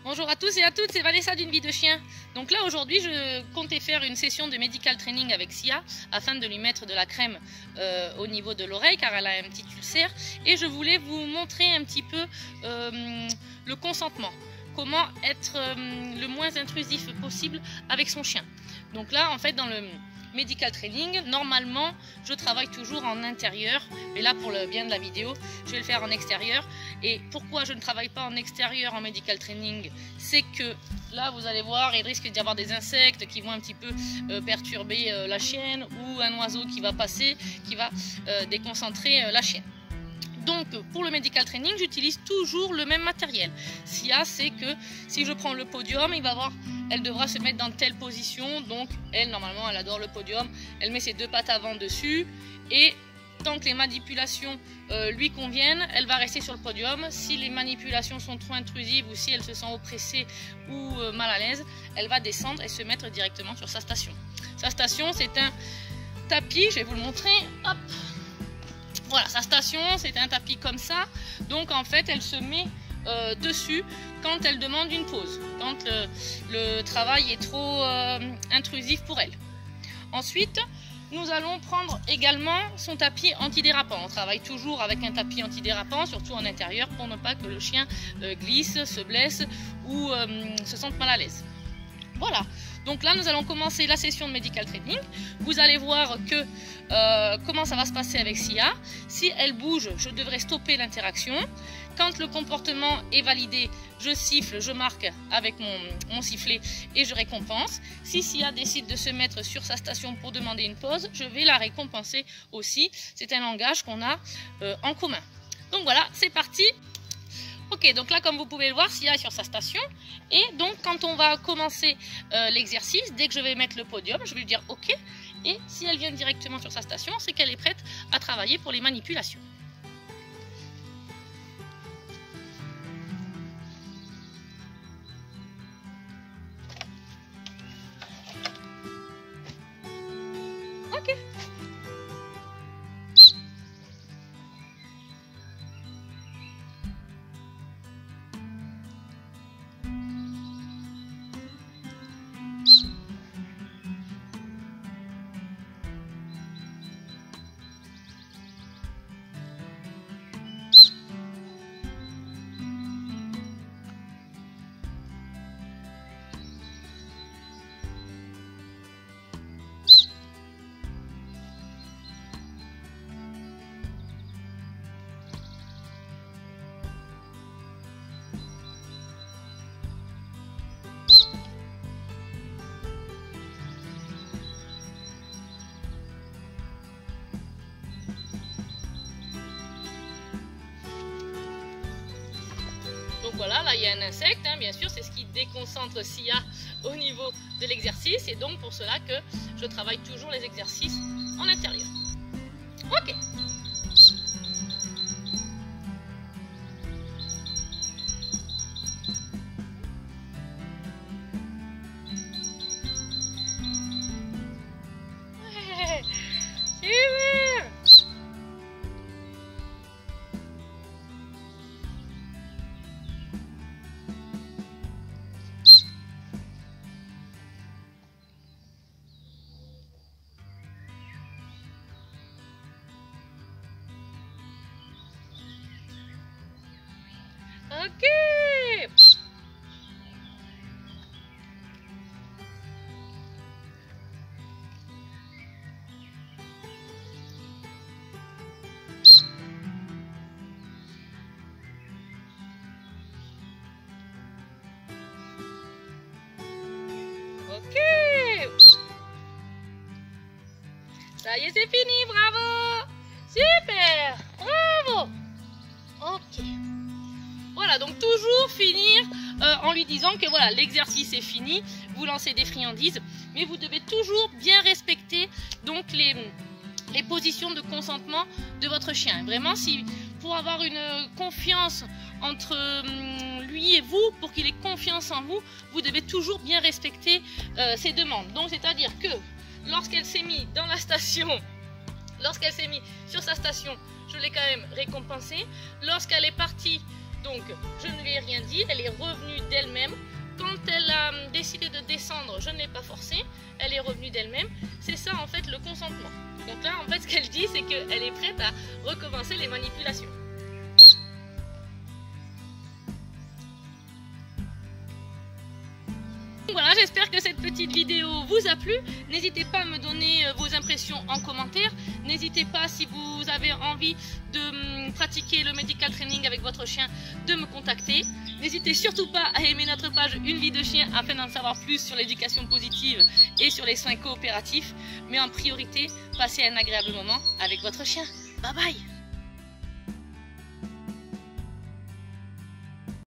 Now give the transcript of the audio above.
Bonjour à tous et à toutes, c'est Vanessa d'une vie de chien. Donc là aujourd'hui je comptais faire une session de medical training avec Sia afin de lui mettre de la crème au niveau de l'oreille car elle a un petit ulcère et je voulais vous montrer un petit peu le consentement. Comment être le moins intrusif possible avec son chien. Donc là en fait dans le medical training, normalement je travaille toujours en intérieur, mais là pour le bien de la vidéo je vais le faire en extérieur. Et pourquoi je ne travaille pas en extérieur en medical training, c'est que là vous allez voir il risque d'y avoir des insectes qui vont un petit peu perturber la chienne, ou un oiseau qui va passer, qui va déconcentrer la chienne. Donc pour le medical training j'utilise toujours le même matériel. Sia sait que si je prends le podium, il va voir, elle devra se mettre dans telle position. Donc elle normalement elle adore le podium, elle met ses deux pattes avant dessus et tant que les manipulations lui conviennent, elle va rester sur le podium. Si les manipulations sont trop intrusives ou si elle se sent oppressée ou mal à l'aise, elle va descendre et se mettre directement sur sa station. Sa station c'est un tapis, je vais vous le montrer, hop. Voilà, sa station, c'est un tapis comme ça. Donc en fait, elle se met dessus quand elle demande une pause, quand le travail est trop intrusif pour elle. Ensuite, nous allons prendre également son tapis antidérapant. On travaille toujours avec un tapis antidérapant, surtout en intérieur, pour ne pas que le chien glisse, se blesse ou se sente mal à l'aise. Voilà, donc là nous allons commencer la session de medical training. Vous allez voir que comment ça va se passer avec Sia. Si elle bouge, je devrais stopper l'interaction. Quand le comportement est validé, je siffle, je marque avec mon sifflet et je récompense. Si Sia décide de se mettre sur sa station pour demander une pause, je vais la récompenser aussi. C'est un langage qu'on a en commun. Donc voilà, c'est parti. Ok, donc là comme vous pouvez le voir, Sia est sur sa station et donc quand on va commencer l'exercice, dès que je vais mettre le podium, je vais lui dire ok, et si elle vient directement sur sa station, c'est qu'elle est prête à travailler pour les manipulations. Ok. Donc voilà, là il y a un insecte, hein, bien sûr, c'est ce qui déconcentre Sia au niveau de l'exercice. Et donc pour cela que je travaille toujours les exercices en intérieur. Ok. Ouais, super. Ok. Ok. Ça y est, c'est fini, bravo. Super, bravo. Ok. Voilà, donc toujours finir en lui disant que voilà, l'exercice est fini, vous lancez des friandises, mais vous devez toujours bien respecter donc les positions de consentement de votre chien. Vraiment, si pour avoir une confiance entre lui et vous, pour qu'il ait confiance en vous, vous devez toujours bien respecter ses demandes. Donc c'est-à-dire que lorsqu'elle s'est mise dans la station, lorsqu'elle s'est mise sur sa station, je l'ai quand même récompensée. Lorsqu'elle est partie Donc, je ne lui ai rien dit, elle est revenue d'elle-même. Quand elle a décidé de descendre, je ne l'ai pas forcée, elle est revenue d'elle-même. C'est ça en fait le consentement. Donc là, en fait, ce qu'elle dit, c'est qu'elle est prête à recommencer les manipulations. Voilà, j'espère que cette petite vidéo vous a plu. N'hésitez pas à me donner vos impressions en commentaire. N'hésitez pas, si vous avez envie de pratiquer le medical training avec votre chien, de me contacter. N'hésitez surtout pas à aimer notre page Une vie de chien afin d'en savoir plus sur l'éducation positive et sur les soins coopératifs. Mais en priorité, passez un agréable moment avec votre chien. Bye bye!